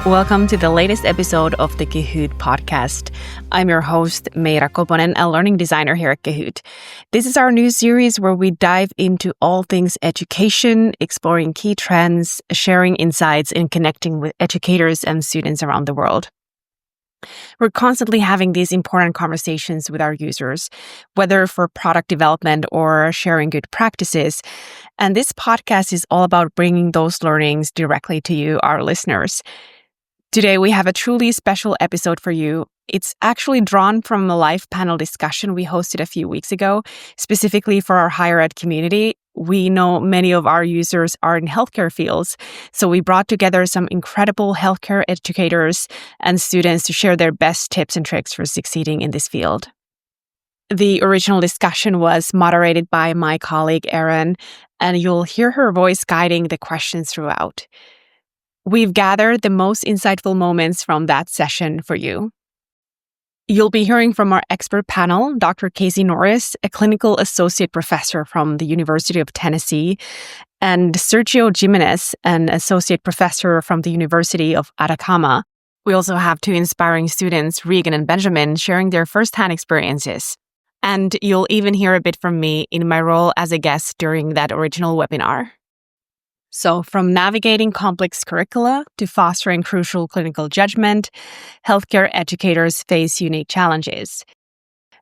Welcome to the latest episode of the Kahoot podcast. I'm your host, Meira Koponen, a learning designer here at Kahoot. This is our new series where we dive into all things education, exploring key trends, sharing insights, and connecting with educators and students around the world. We're constantly having these important conversations with our users, whether for product development or sharing good practices. And this podcast is all about bringing those learnings directly to you, our listeners. Today, we have a truly special episode for you. It's actually drawn from a live panel discussion we hosted a few weeks ago, specifically for our higher ed community. We know many of our users are in healthcare fields, so we brought together some incredible healthcare educators and students to share their best tips and tricks for succeeding in this field. The original discussion was moderated by my colleague, Erin, and you'll hear her voice guiding the questions throughout. We've gathered the most insightful moments from that session for you. You'll be hearing from our expert panel, Dr. Casey Norris, a clinical associate professor from the University of Tennessee, and Sergio Jimenez, an associate professor from the University of Atacama. We also have two inspiring students, Regan and Benjamin, sharing their firsthand experiences. And you'll even hear a bit from me in my role as a guest during that original webinar. So from navigating complex curricula to fostering crucial clinical judgment, healthcare educators face unique challenges.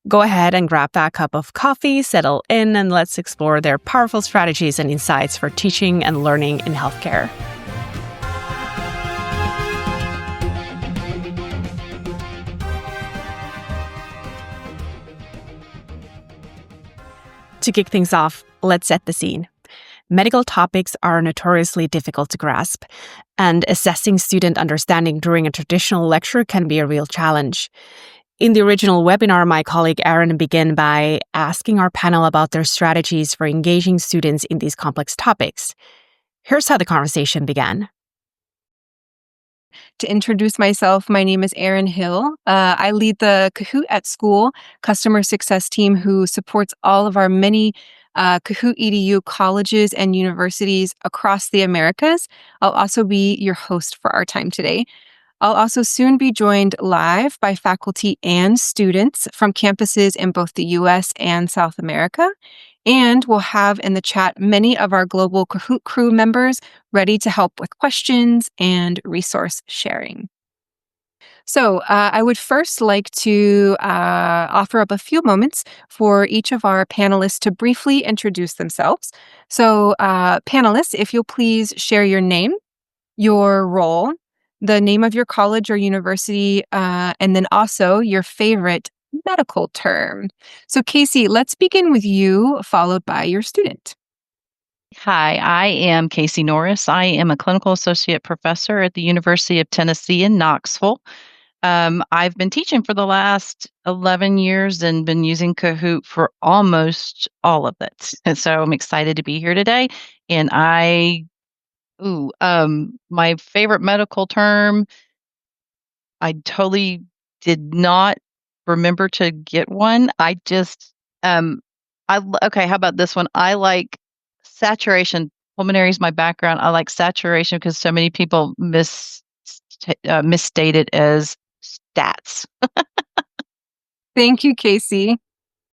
Go ahead and grab that cup of coffee, settle in, and let's explore their powerful strategies and insights for teaching and learning in healthcare. To kick things off, let's set the scene. Medical topics are notoriously difficult to grasp, and assessing student understanding during a traditional lecture can be a real challenge. In the original webinar, my colleague Erin began by asking our panel about their strategies for engaging students in these complex topics. Here's how the conversation began. To introduce myself, my name is Erin Hill. I lead the Kahoot at School customer success team who supports all of our many Kahoot EDU colleges and universities across the Americas. I'll also be your host for our time today. I'll also soon be joined live by faculty and students from campuses in both the US and South America. And we'll have in the chat many of our global Kahoot crew members ready to help with questions and resource sharing. So I would first like to offer up a few moments for each of our panelists to briefly introduce themselves. So panelists, if you'll please share your name, your role, the name of your college or university, and then also your favorite medical term. So Casey, let's begin with you, followed by your student. Hi, I am Casey Norris. I am a clinical associate professor at the University of Tennessee in Knoxville. I've been teaching for the last 11 years and been using Kahoot for almost all of it. And so I'm excited to be here today. And my favorite medical term, I totally did not remember to get one. Okay, how about this one? I like saturation. Pulmonary is my background. I like saturation because so many people misstate it as stats. Thank you, Casey.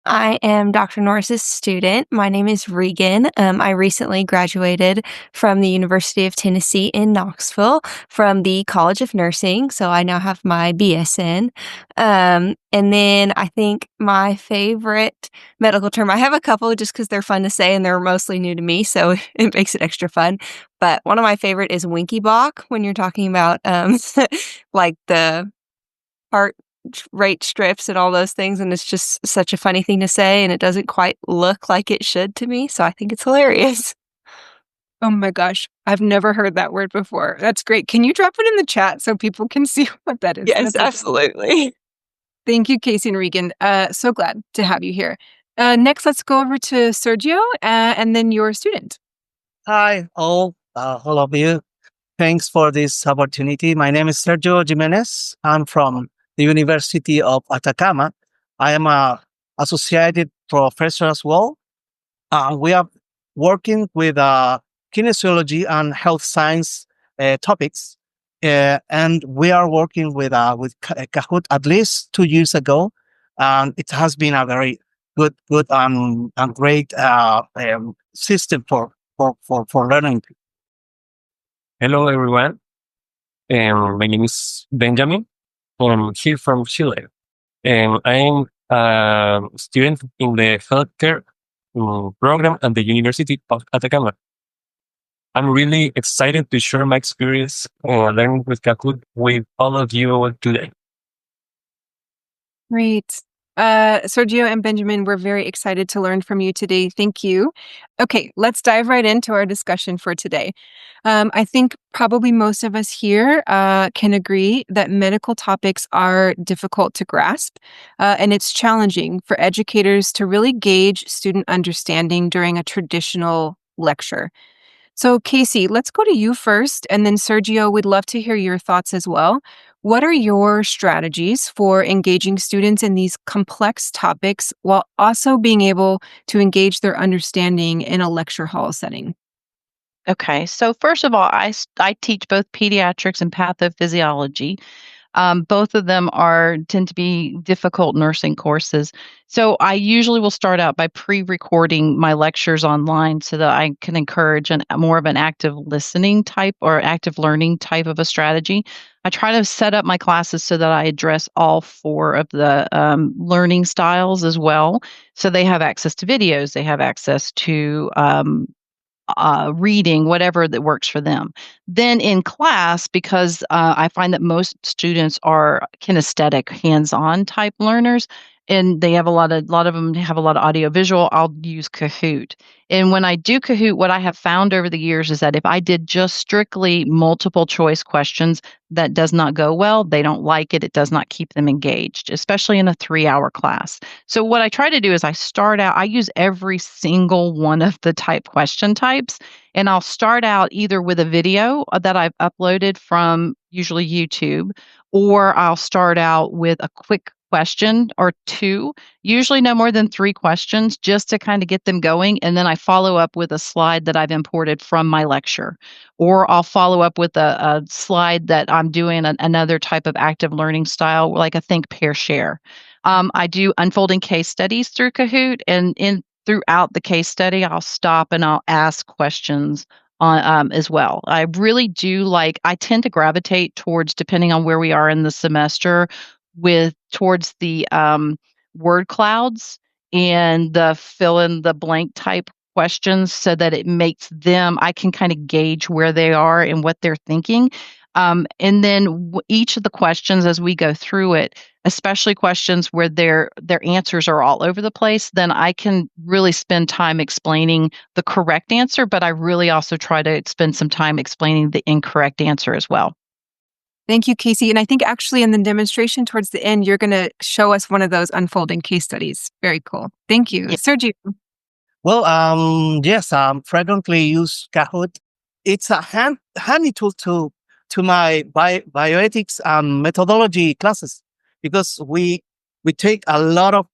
I am Dr. Norris's student. My name is Regan. I recently graduated from the University of Tennessee in Knoxville from the College of Nursing, so I now have my BSN. And then I think my favorite medical term, I have a couple just because they're fun to say and they're mostly new to me, so it makes it extra fun. But one of my favorite is Winky Block when you're talking about like the heart rate strips and all those things, and it's just such a funny thing to say and it doesn't quite look like it should to me, so I think it's hilarious. Oh my gosh, I've never heard that word before. That's great. Can you drop it in the chat so people can see what that is? Yes, absolutely. Thank you, Casey and Regan. So glad to have you here. Next, let's go over to Sergio and then your student. Hi, all of you. Thanks for this opportunity. My name is Sergio Jimenez. I'm from the University of Atacama. I am a associated professor as well. We are working with kinesiology and health science topics. and we are working with Kahoot at least 2 years ago, and it has been a very good and great system for learning. Hello, everyone. My name is Benjamin. I'm here from Chile. I'm a student in the healthcare program at the University of Atacama. I'm really excited to share my experience learning with Kahoot with all of you today. Great. Sergio and Benjamin, we're very excited to learn from you today. Thank you. Okay, let's dive right into our discussion for today. I think probably most of us here can agree that medical topics are difficult to grasp, and it's challenging for educators to really gauge student understanding during a traditional lecture. So, Casey, let's go to you first. And then, Sergio, we'd love to hear your thoughts as well. What are your strategies for engaging students in these complex topics while also being able to engage their understanding in a lecture hall setting? Okay, so first of all, I teach both pediatrics and pathophysiology. Both of them tend to be difficult nursing courses. So I usually will start out by pre-recording my lectures online so that I can encourage more of an active listening type or active learning type of a strategy. I try to set up my classes so that I address all four of the learning styles as well. So they have access to videos, they have access to reading, whatever that works for them. Then in class, because I find that most students are kinesthetic, hands-on type learners, and they have a lot of them have a lot of audio visual, I'll use Kahoot. And when I do Kahoot, what I have found over the years is that if I did just strictly multiple choice questions, that does not go well. They don't like it. It does not keep them engaged, especially in a 3-hour class. So what I try to do is I use every single one of the question types, and I'll start out either with a video that I've uploaded from usually YouTube, or I'll start out with a quick question or two, usually no more than 3 questions, just to kind of get them going. And then I follow up with a slide that I've imported from my lecture, or I'll follow up with a slide that I'm doing another type of active learning style, like a think, pair, share. I do unfolding case studies through Kahoot, and throughout the case study, I'll stop and I'll ask questions on as well. I really do I tend to gravitate towards, depending on where we are in the semester, towards the word clouds and the fill in the blank type questions, so that it makes I can kind of gauge where they are and what they're thinking. And then each of the questions as we go through it, especially questions where their answers are all over the place, then I can really spend time explaining the correct answer, but I really also try to spend some time explaining the incorrect answer as well. Thank you, Casey. And I think actually in the demonstration towards the end, you're going to show us one of those unfolding case studies. Very cool. Thank you. Yeah. Sergio. Yes, frequently use Kahoot. It's a handy tool to my bioethics and methodology classes, because we take a lot of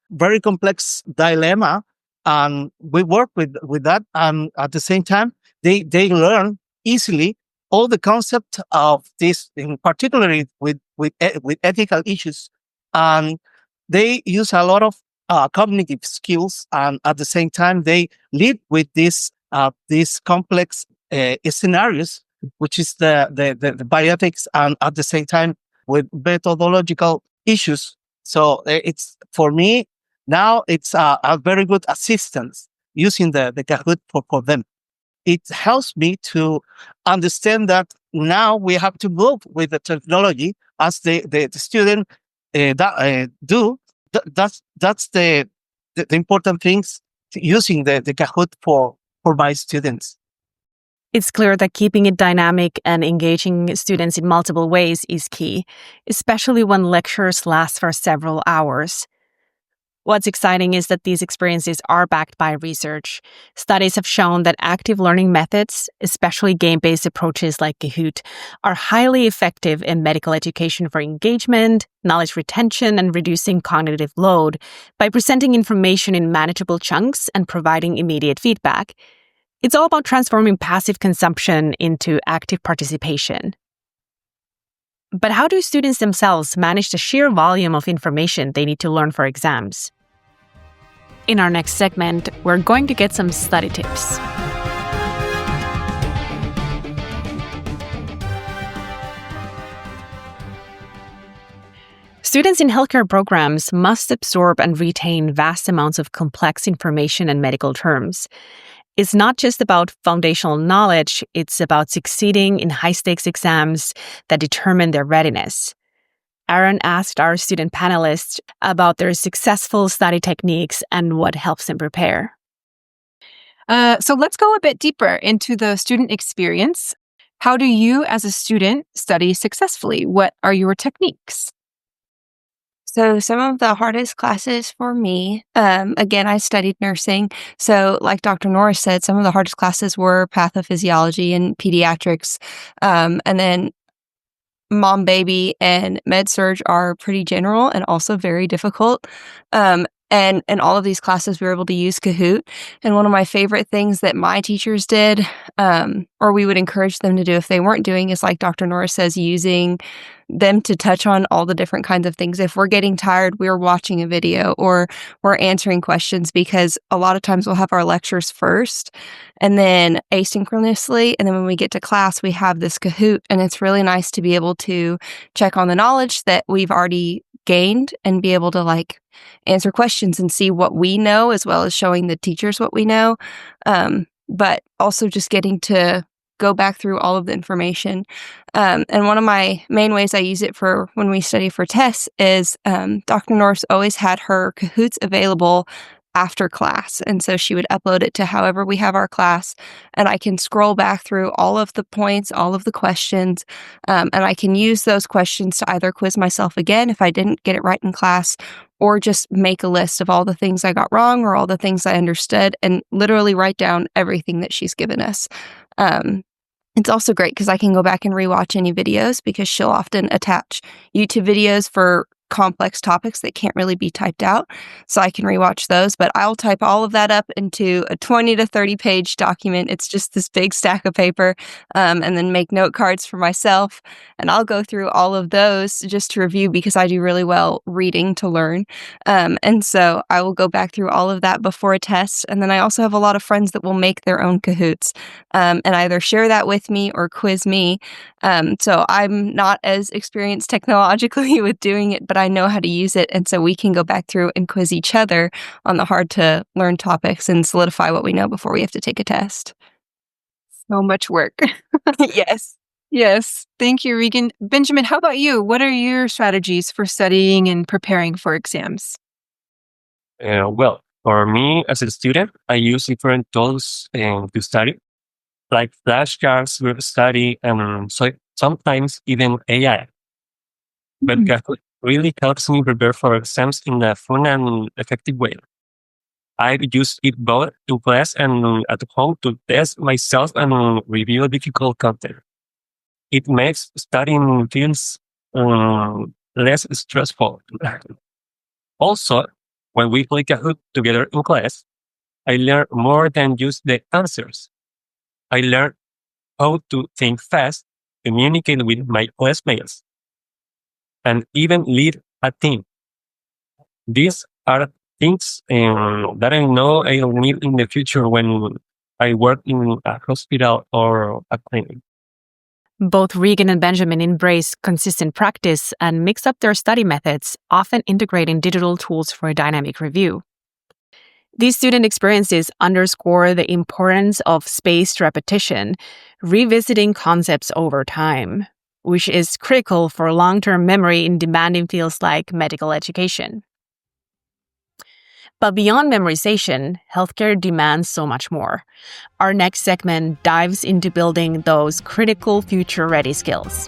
very complex dilemma, and we work with that, and at the same time they learn easily all the concept of this, in particularly with ethical issues, and they use a lot of cognitive skills, and at the same time they live with these complex scenarios, which is the bioethics, and at the same time with methodological issues. So it's, for me now, it's a very good assistance using the Kahoot for them. It helps me to understand that now we have to move with the technology as the student do. That's the important things, using the Kahoot for my students. It's clear that keeping it dynamic and engaging students in multiple ways is key, especially when lectures last for several hours. What's exciting is that these experiences are backed by research. Studies have shown that active learning methods, especially game-based approaches like Kahoot, are highly effective in medical education for engagement, knowledge retention, and reducing cognitive load by presenting information in manageable chunks and providing immediate feedback. It's all about transforming passive consumption into active participation. But how do students themselves manage the sheer volume of information they need to learn for exams? In our next segment, we're going to get some study tips. Students in healthcare programs must absorb and retain vast amounts of complex information and medical terms. It's not just about foundational knowledge, it's about succeeding in high-stakes exams that determine their readiness. Aaron asked our student panelists about their successful study techniques and what helps them prepare. So let's go a bit deeper into the student experience. How do you, as a student, study successfully? What are your techniques? So some of the hardest classes for me, again, I studied nursing. So like Dr. Norris said, some of the hardest classes were pathophysiology and pediatrics. And then mom, baby, and med surg are pretty general and also very difficult. And in all of these classes, we were able to use Kahoot. And one of my favorite things that my teachers did, or we would encourage them to do if they weren't doing, is like Dr. Norris says, using them to touch on all the different kinds of things. If we're getting tired, we're watching a video or we're answering questions, because a lot of times we'll have our lectures first and then asynchronously. And then when we get to class, we have this Kahoot, and it's really nice to be able to check on the knowledge that we've already gained and be able to like answer questions and see what we know, as well as showing the teachers what we know. But also just getting to go back through all of the information. And one of my main ways I use it for when we study for tests is Dr. Norris always had her Kahoots available after class. And so she would upload it to however we have our class, and I can scroll back through all of the points, all of the questions, and I can use those questions to either quiz myself again if I didn't get it right in class, or just make a list of all the things I got wrong or all the things I understood, and literally write down everything that she's given us. It's also great because I can go back and rewatch any videos, because she'll often attach YouTube videos for complex topics that can't really be typed out. So I can rewatch those, but I'll type all of that up into a 20 to 30 page document. It's just this big stack of paper, and then make note cards for myself. And I'll go through all of those just to review, because I do really well reading to learn. And so I will go back through all of that before a test. And then I also have a lot of friends that will make their own Kahoots, and either share that with me or quiz me. So I'm not as experienced technologically with doing it, but I know how to use it. And so we can go back through and quiz each other on the hard to learn topics and solidify what we know before we have to take a test. So much work. Yes. Yes. Thank you, Regan. Benjamin, how about you? What are your strategies for studying and preparing for exams? Well, for me as a student, I use different tools to study, like flashcards, group study, and so sometimes even AI. But Kahoot really helps me prepare for exams in a fun and effective way. I use it both in class and at home to test myself and review difficult content. It makes studying feels less stressful. Also, when we play Kahoot together in class, I learn more than just the answers. I learn how to think fast, communicate with my classmates, and even lead a team. These are things that I know I'll need in the future when I work in a hospital or a clinic. Both Regan and Benjamin embrace consistent practice and mix up their study methods, often integrating digital tools for a dynamic review. These student experiences underscore the importance of spaced repetition, revisiting concepts over time, which is critical for long-term memory in demanding fields like medical education. But beyond memorization, healthcare demands so much more. Our next segment dives into building those critical future-ready skills.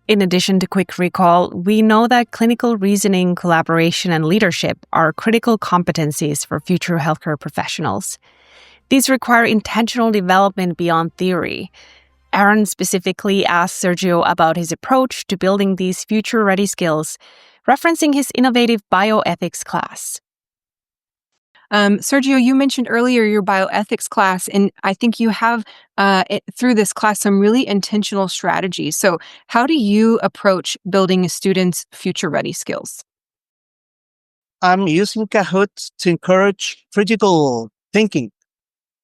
In addition to quick recall, we know that clinical reasoning, collaboration, and leadership are critical competencies for future healthcare professionals. These require intentional development beyond theory. Aaron specifically asked Sergio about his approach to building these future-ready skills, referencing his innovative bioethics class. Sergio, you mentioned earlier your bioethics class, and I think you have through this class some really intentional strategies. So how do you approach building a student's future-ready skills? I'm using Kahoot to encourage critical thinking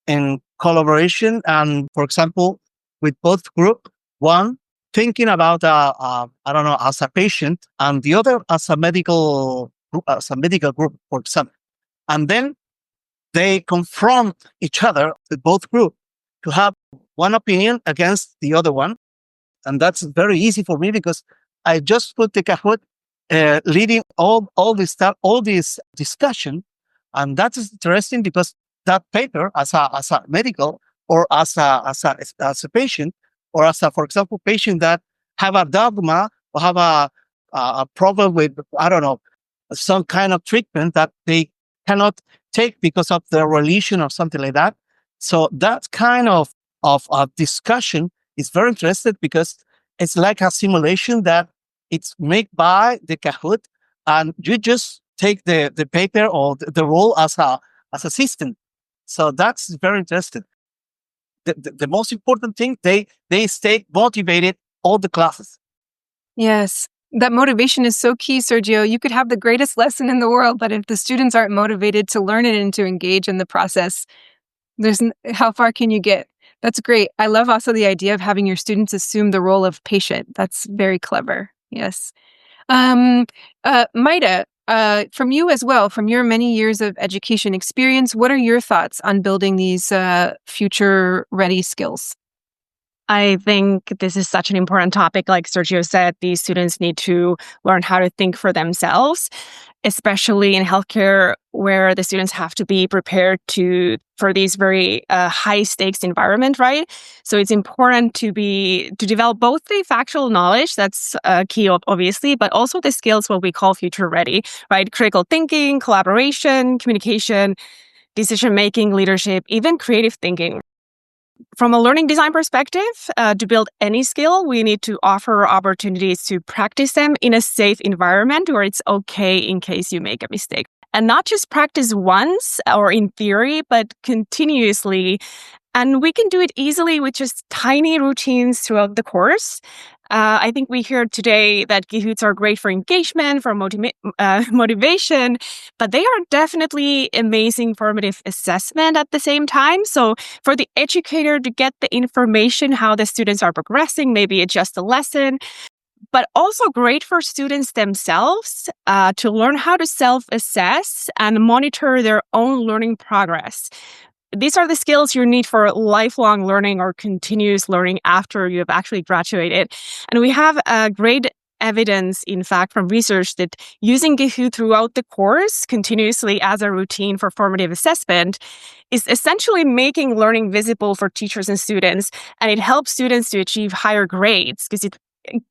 and collaboration. And for example, with both group, one thinking about I don't know, as a patient, and the other as a medical group, for example. And then they confront each other, the both group, to have one opinion against the other one. And that's very easy for me because I just put the Kahoot leading all this stuff, all this discussion. And that is interesting because that paper, as a medical or as a patient, or as a, for example, patient that have a dogma or have a problem with, I don't know, some kind of treatment that they cannot take because of their religion or something like that. So that kind of discussion is very interesting because it's like a simulation that it's made by the Kahoot, and you just take the paper or the role as a system. So that's very interesting. The most important thing, they stay motivated all the classes. Yes. That motivation is so key, Sergio. You could have the greatest lesson in the world, but if the students aren't motivated to learn it and to engage in the process, how far can you get? That's great. I love also the idea of having your students assume the role of patient. That's very clever. Yes. Maida, from you as well, from your many years of education experience, what are your thoughts on building these future-ready skills? I think this is such an important topic. Like Sergio said, these students need to learn how to think for themselves, especially in healthcare, where the students have to be prepared for these very high stakes environment, right? So it's important to develop both the factual knowledge, that's key, obviously, but also the skills, what we call future ready, right? Critical thinking, collaboration, communication, decision making, leadership, even creative thinking. From a learning design perspective, to build any skill, we need to offer opportunities to practice them in a safe environment where it's okay in case you make a mistake. And not just practice once or in theory, but continuously. And we can do it easily with just tiny routines throughout the course. I think we heard today that Kahoots are great for engagement, for motivation, but they are definitely amazing formative assessment at the same time. So for the educator to get the information how the students are progressing, maybe adjust the lesson, but also great for students themselves to learn how to self-assess and monitor their own learning progress. These are the skills you need for lifelong learning or continuous learning after you have actually graduated. And we have great evidence, in fact, from research that using Kahoot throughout the course continuously as a routine for formative assessment is essentially making learning visible for teachers and students. And it helps students to achieve higher grades because it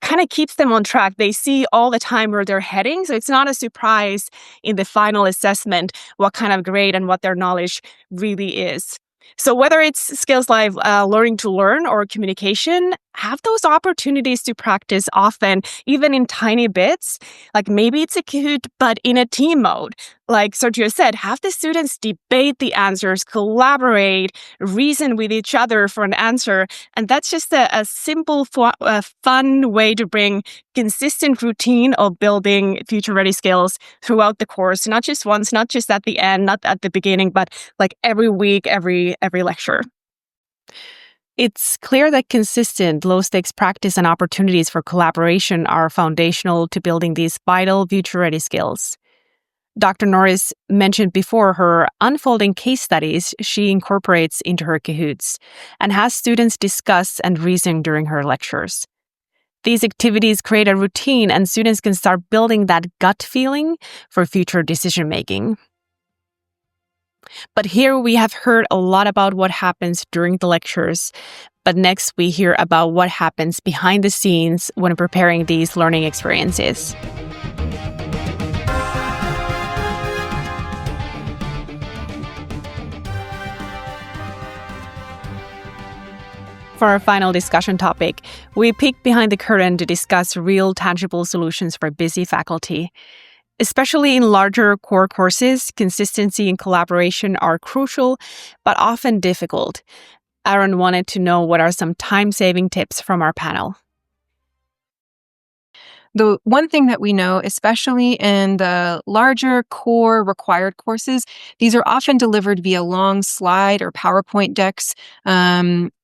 kind of keeps them on track. They see all the time where they're heading. So it's not a surprise in the final assessment what kind of grade and what their knowledge really is. So whether it's skills like learning to learn or communication, have those opportunities to practice often, even in tiny bits. Like maybe it's a Kahoot, but in a team mode. Like Sergio said, have the students debate the answers, collaborate, reason with each other for an answer. And that's just a simple, fun way to bring consistent routine of building future-ready skills throughout the course, not just once, not just at the end, not at the beginning, but like every week, every lecture. It's clear that consistent, low-stakes practice and opportunities for collaboration are foundational to building these vital future-ready skills. Dr. Norris mentioned before her unfolding case studies she incorporates into her Kahoots and has students discuss and reason during her lectures. These activities create a routine and students can start building that gut feeling for future decision-making. But here we have heard a lot about what happens during the lectures. But next we hear about what happens behind the scenes when preparing these learning experiences. For our final discussion topic, we peek behind the curtain to discuss real, tangible solutions for busy faculty. Especially in larger core courses, consistency and collaboration are crucial, but often difficult. Aaron wanted to know what are some time-saving tips from our panel. The one thing that we know, especially in the larger core required courses, these are often delivered via long slide or PowerPoint decks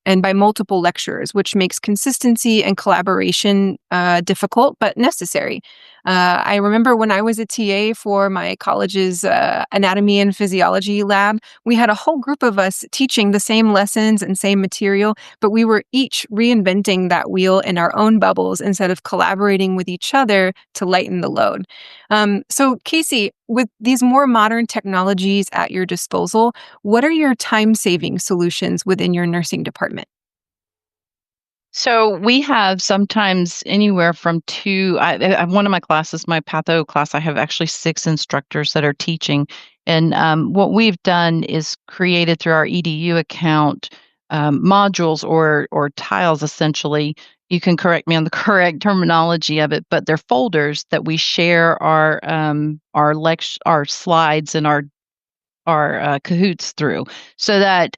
and by multiple lecturers, which makes consistency and collaboration difficult but necessary. I remember when I was a TA for my college's anatomy and physiology lab, we had a whole group of us teaching the same lessons and same material, but we were each reinventing that wheel in our own bubbles instead of collaborating with each other to lighten the load. So, Casey, with these more modern technologies at your disposal, what are your time-saving solutions within your nursing department? So we have sometimes anywhere from two. One of my classes, my patho class, I have actually 6 instructors that are teaching, and what we've done is created through our EDU account modules or tiles. Essentially, you can correct me on the correct terminology of it, but they're folders that we share our slides and our Kahoots through, so that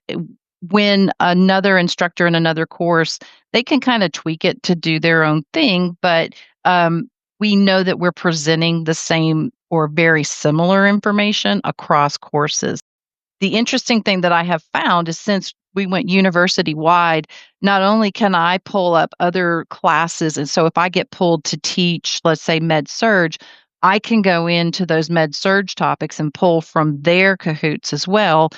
when another instructor in another course, they can kind of tweak it to do their own thing, but we know that we're presenting the same or very similar information across courses. The interesting thing that I have found is since we went university wide, not only can I pull up other classes, and so if I get pulled to teach, let's say med surg, I can go into those med surg topics and pull from their Kahoots as well,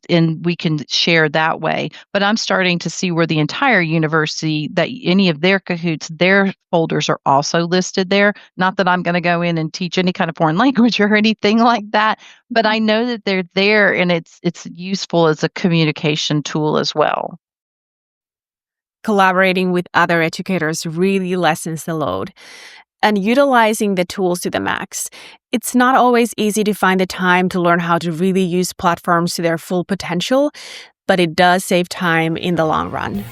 and we can share that way. But I'm starting to see where the entire university, that any of their Kahoots, their folders are also listed there. Not that I'm going to go in and teach any kind of foreign language or anything like that, but I know that they're there, and it's useful as a communication tool as well. Collaborating with other educators really lessens the load. And utilizing the tools to the max. It's not always easy to find the time to learn how to really use platforms to their full potential, but it does save time in the long run.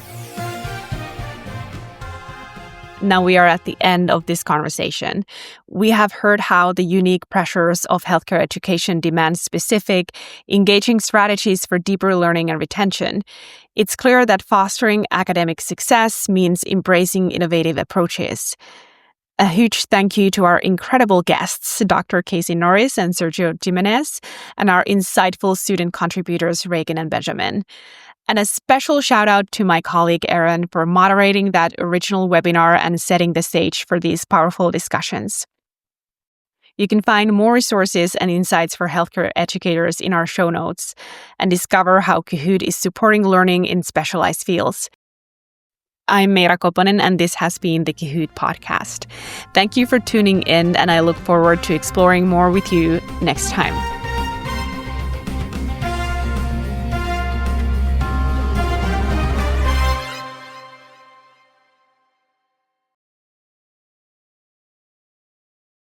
Now we are at the end of this conversation. We have heard how the unique pressures of healthcare education demand specific, engaging strategies for deeper learning and retention. It's clear that fostering academic success means embracing innovative approaches. A huge thank you to our incredible guests, Dr. Casey Norris and Sergio Jimenez, and our insightful student contributors, Reagan and Benjamin. And a special shout out to my colleague, Aaron, for moderating that original webinar and setting the stage for these powerful discussions. You can find more resources and insights for healthcare educators in our show notes and discover how Kahoot is supporting learning in specialized fields. I'm Meira Koponen, and this has been the Kahoot podcast. Thank you for tuning in, and I look forward to exploring more with you next time.